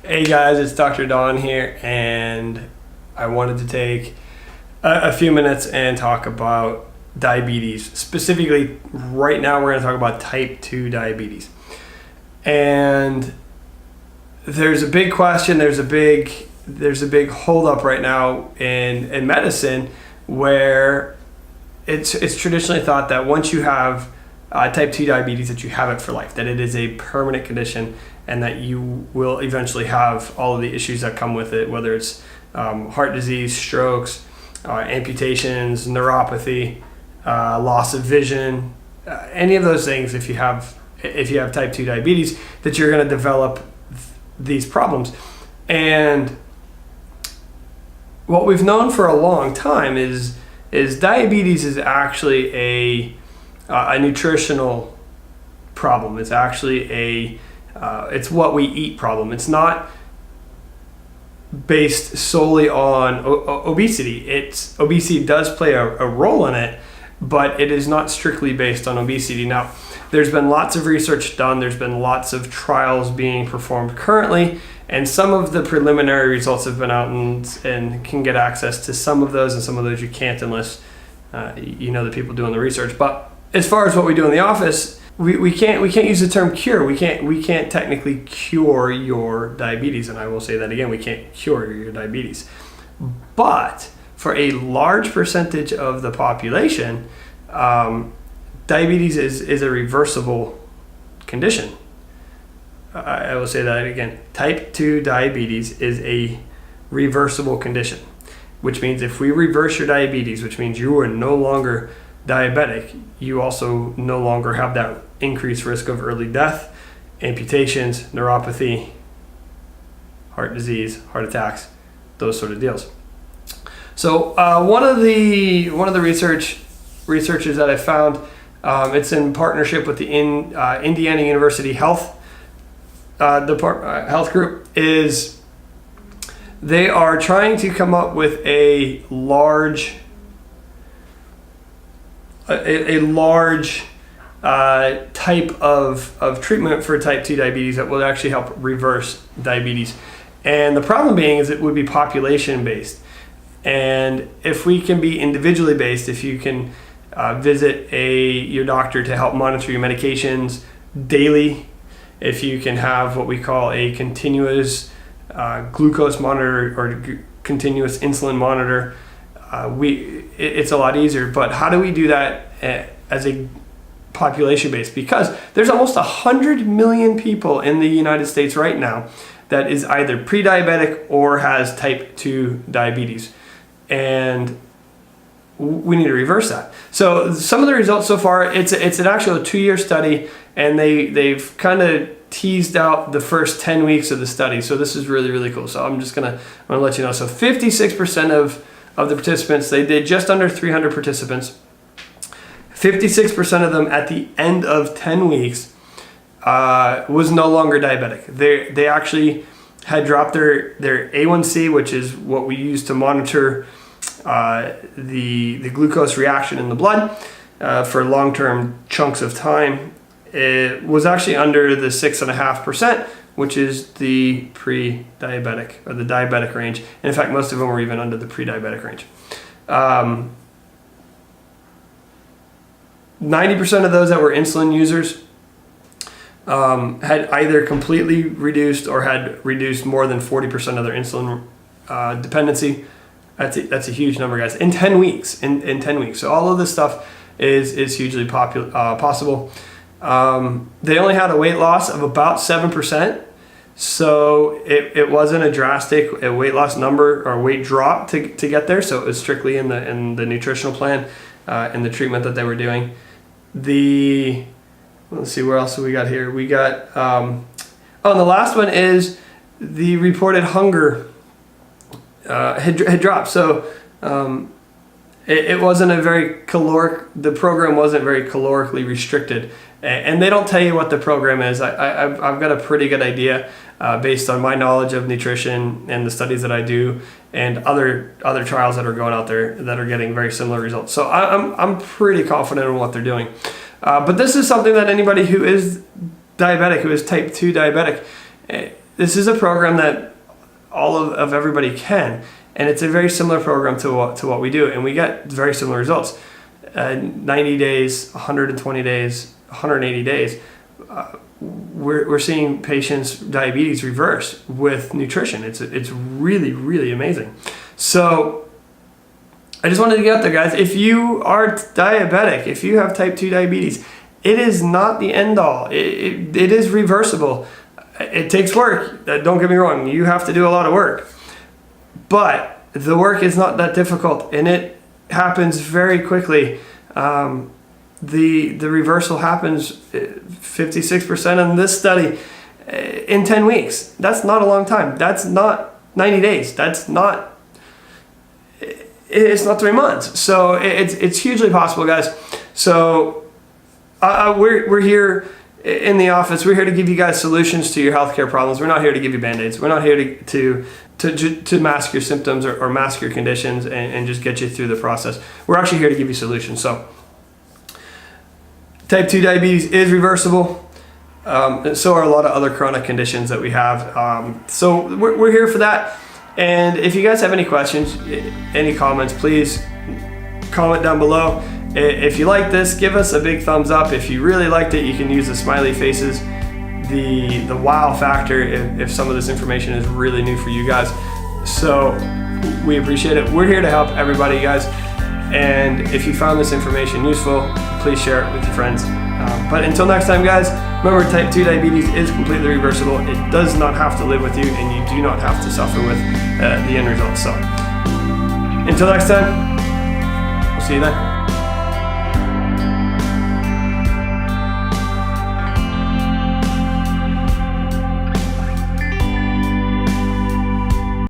Hey guys, it's Dr. Don here, and I wanted to take a few minutes and talk about diabetes. Specifically, right now we're going to talk about type 2 diabetes. And there's a big question, there's a big holdup right now in medicine where it's traditionally thought that once you have type 2 diabetes that you have it for life, that it is a permanent condition and that you will eventually have all of the issues that come with it, whether it's heart disease, strokes, amputations, neuropathy, loss of vision, any of those things. If you have type 2 diabetes, that you're going to develop these problems. And what we've known for a long time is diabetes is actually a nutritional problem. It's actually it's what we eat problem. It's not based solely on obesity. Obesity does play a role in it, but it is not strictly based on obesity. Now, there's been lots of research done. There's been lots of trials being performed currently, and some of the preliminary results have been out and can get access to some of those, and some of those you can't unless you know the people doing the research. But as far as what we do in the office, we can't use the term cure. We can't technically cure your diabetes, and I will say that again, we can't cure your diabetes. But for a large percentage of the population, diabetes is a reversible condition. I will say that again. Type 2 diabetes is a reversible condition, which means if we reverse your diabetes, which means you are no longer diabetic, you also no longer have that increased risk of early death, amputations, neuropathy, heart disease, heart attacks, those sort of deals. So one of the researchers that I found, it's in partnership with the Indiana University Health Health Group, is they are trying to come up with a large type of treatment for type 2 diabetes that will actually help reverse diabetes. And the problem being is it would be population based. And if we can be individually based, if you can visit your doctor to help monitor your medications daily, if you can have what we call a continuous glucose monitor or continuous insulin monitor, it's a lot easier. But how do we do that as a population base? Because there's almost 100 million people in the United States right now that is either pre-diabetic or has type 2 diabetes, and we need to reverse that. So some of the results so far, it's an actual 2-year study, and they've kind of teased out the first 10 weeks of the study. So this is really, really cool. So I'm gonna let you know. So 56% of the participants, they did just under 300 participants. 56% of them at the end of 10 weeks was no longer diabetic. They actually had dropped their A1C, which is what we use to monitor the glucose reaction in the blood for long-term chunks of time. It was actually under the 6.5%, which is the pre-diabetic or the diabetic range. And in fact, most of them were even under the pre-diabetic range. 90% of those that were insulin users had either completely reduced or had reduced more than 40% of their insulin dependency. That's a huge number, guys. In 10 weeks. In 10 weeks. So all of this stuff is hugely possible. They only had a weight loss of about 7%. So it wasn't a drastic weight loss number or weight drop to get there. So it was strictly in the nutritional plan and the treatment that they were doing. Let's see, where else have we got here? We got, and the last one is the reported hunger had dropped. So it wasn't the program wasn't very calorically restricted. And they don't tell you what the program is. I've got a pretty good idea based on my knowledge of nutrition and the studies that I do and other trials that are going out there that are getting very similar results. So I'm pretty confident in what they're doing. But this is something that anybody who is diabetic, who is type 2 diabetic, this is a program that all of everybody can, and it's a very similar program to what we do, and we get very similar results. 90 days, 120 days, 180 days. We're seeing patients' diabetes reverse with nutrition. It's really, really amazing. So I just wanted to get out there, guys. If you are diabetic, if you have type 2 diabetes, it is not the end all. It is reversible. It takes work. Don't get me wrong. You have to do a lot of work. But the work is not that difficult, and it happens very quickly. The reversal happens 56% in this study in 10 weeks. That's not a long time. That's not 90 days. It's not 3 months. So it's hugely possible, guys. So we're here in the office. We're here to give you guys solutions to your healthcare problems. We're not here to give you band-aids. We're not here to mask your symptoms or mask your conditions and just get you through the process. We're actually here to give you solutions. So type 2 diabetes is reversible. And so are a lot of other chronic conditions that we have. So we're here for that. And if you guys have any questions, any comments, please comment down below. If you like this, give us a big thumbs up. If you really liked it, you can use the smiley faces, the wow factor if some of this information is really new for you guys. So we appreciate it. We're here to help everybody, guys. And if you found this information useful, please share it with your friends. But until next time, guys, remember, type 2 diabetes is completely reversible. It does not have to live with you, and you do not have to suffer with the end result. So until next time, we'll see you then.